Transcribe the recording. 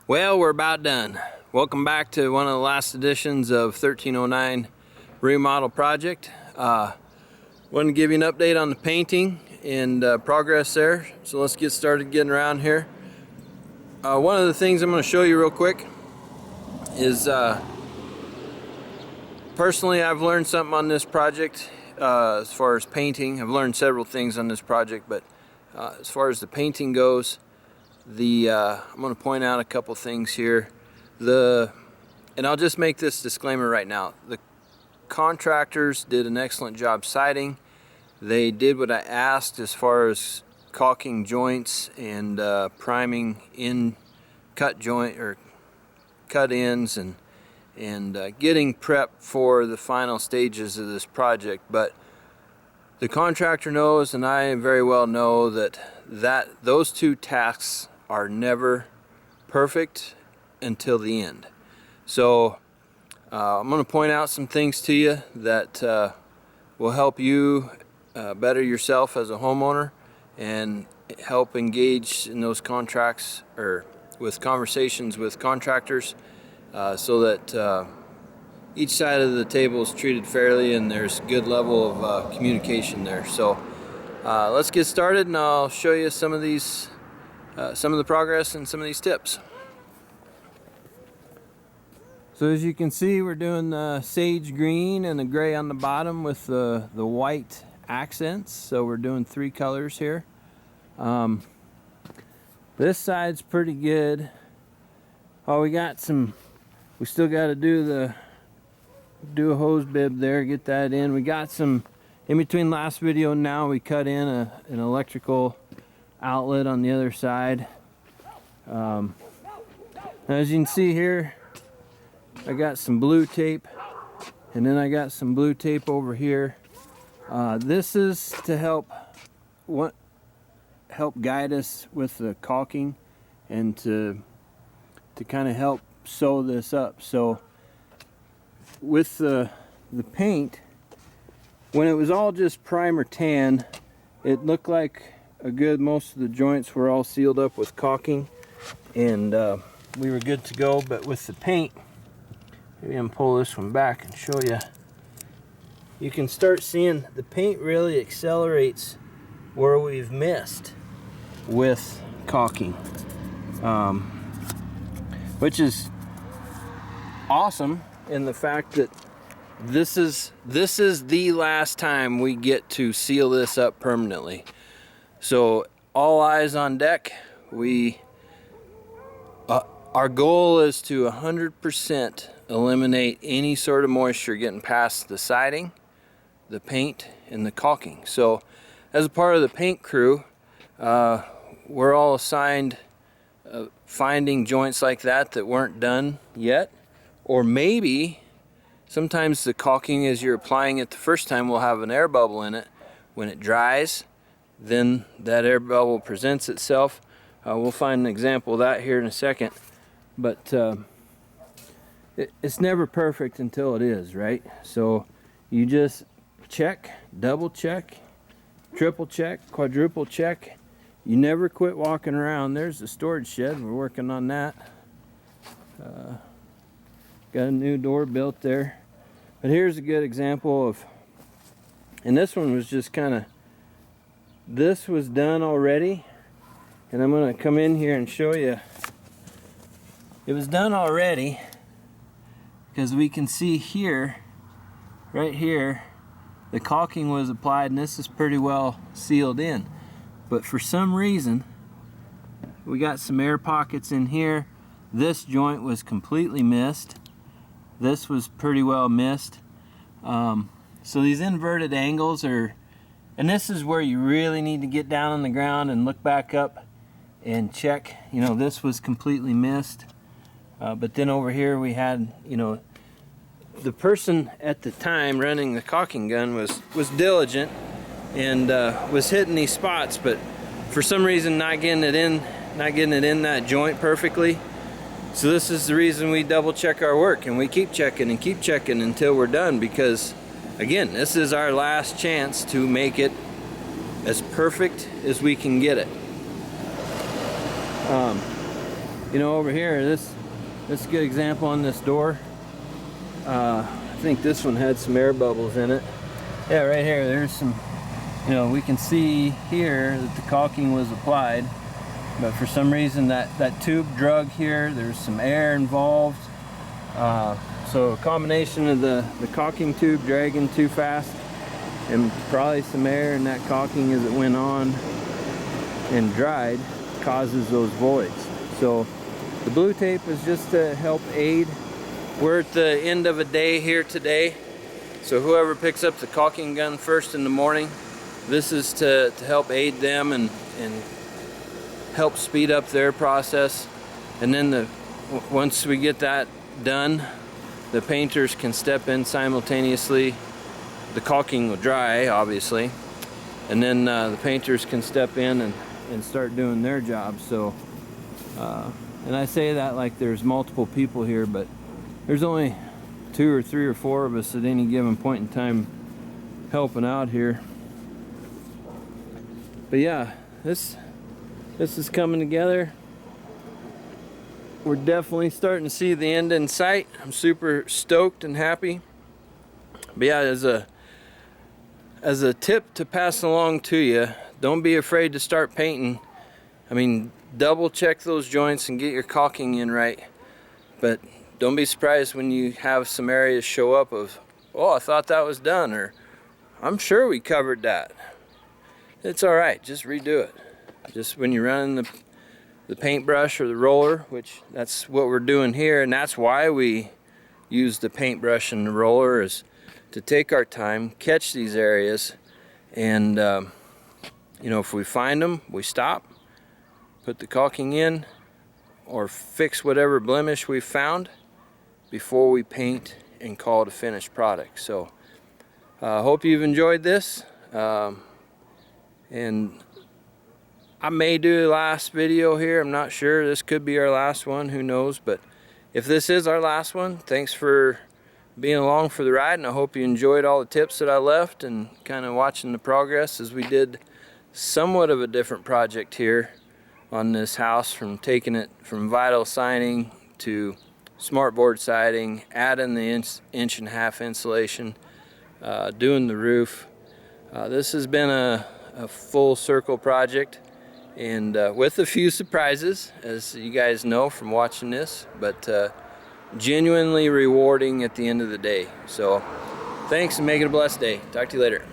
Well, we're about done. Welcome back to one of the last editions of 1309 Remodel Project. Wanted to give you an update on the painting and progress there. So let's get started getting around here. One of the things I'm going to show you real quick is personally I've learned something on this project as far as painting. I've learned several things on this project, but as far as the painting goes, I'm going to point out a couple things here. And I'll just make this disclaimer right now. The contractors did an excellent job siding. They did what I asked as far as caulking joints and priming in cut joint or cut ends and getting prepped for the final stages of this project. But the contractor knows, and I very well know, that those two tasks are never perfect until the end. So I'm going to point out some things to you that will help you better yourself as a homeowner and help engage in those contracts or with conversations with contractors so that each side of the table is treated fairly and there's good level of communication there. So let's get started, and I'll show you some of these some of the progress and some of these tips. So as you can see, we're doing the sage green and the gray on the bottom with the white accents. So we're doing 3 colors here. This side's pretty good. Oh, we still got to do a hose bib there, get that in. We got some in between last video and now. We cut in an electrical outlet on the other side. As you can see here, I got some blue tape, and then I got some blue tape over here. This is to help guide us with the caulking and to kind of help sew this up. So with the paint, when it was all just primer tan, it looked like most of the joints were all sealed up with caulking, and we were good to go. But with the paint, maybe I'm gonna pull this one back and show you. You can start seeing the paint really accelerates where we've missed with caulking, which is awesome in the fact that this is the last time we get to seal this up permanently. So all eyes on deck. Our goal is to 100% eliminate any sort of moisture getting past the siding, the paint, and the caulking. So as a part of the paint crew, we're all assigned finding joints like that weren't done yet, or maybe sometimes the caulking, as you're applying it the first time, will have an air bubble in it. When it dries, then that air bubble presents itself. We'll find an example of that here in a second. But it's never perfect until it is, right? So you just check, double check, triple check, quadruple check. You never quit walking around. There's the storage shed. We're working on that. Got a new door built there. But here's a good example of, and this one was just kind of, this was done already, and I'm going to come in here and show you. It was done already because we can see here, right here, the caulking was applied, and this is pretty well sealed in. But for some reason, we got some air pockets in here. This joint was completely missed. This was pretty well missed. So these inverted angles are, and this is where you really need to get down on the ground and look back up and check. You know, this was completely missed. But then over here we had, you know, the person at the time running the caulking gun was diligent and was hitting these spots, but for some reason not getting it in that joint perfectly. So this is the reason we double check our work, and we keep checking until we're done, because again, this is our last chance to make it as perfect as we can get it. You know, over here, this is a good example on this door. I think this one had some air bubbles in it. Yeah, right here, there's some, you know, we can see here that the caulking was applied, but for some reason that tube drug here, there's some air involved. So a combination of the caulking tube dragging too fast and probably some air in that caulking as it went on and dried causes those voids. So the blue tape is just to help aid. We're at the end of a day here today, so whoever picks up the caulking gun first in the morning, this is to help aid them and help speed up their process. And then once we get that done, the painters can step in simultaneously. The caulking will dry, obviously, and then the painters can step in and start doing their job. So and I say that like there's multiple people here, but there's only 2 or 3 or 4 of us at any given point in time helping out here. But yeah, this is coming together. We're definitely starting to see the end in sight. I'm super stoked and happy. But yeah, as a tip to pass along to you, don't be afraid to start painting. I mean, double check those joints and get your caulking in right. But don't be surprised when you have some areas show up of, oh, I thought that was done, or I'm sure we covered that. It's all right, just redo it. Just when you're running the paintbrush or the roller, which that's what we're doing here, and that's why we use the paintbrush and the roller, is to take our time, catch these areas, and you know, if we find them, we stop, put the caulking in, or fix whatever blemish we found before we paint and call it a finished product. So hope you've enjoyed this, and I may do a last video here. I'm not sure. This could be our last one, who knows. But if this is our last one, thanks for being along for the ride, and I hope you enjoyed all the tips that I left and kind of watching the progress as we did somewhat of a different project here on this house, from taking it from vinyl siding to smartboard siding, adding the inch and a half insulation, doing the roof. This has been a full circle project, and with a few surprises, as you guys know from watching this, but genuinely rewarding at the end of the day. So thanks, and make it a blessed day. Talk to you later.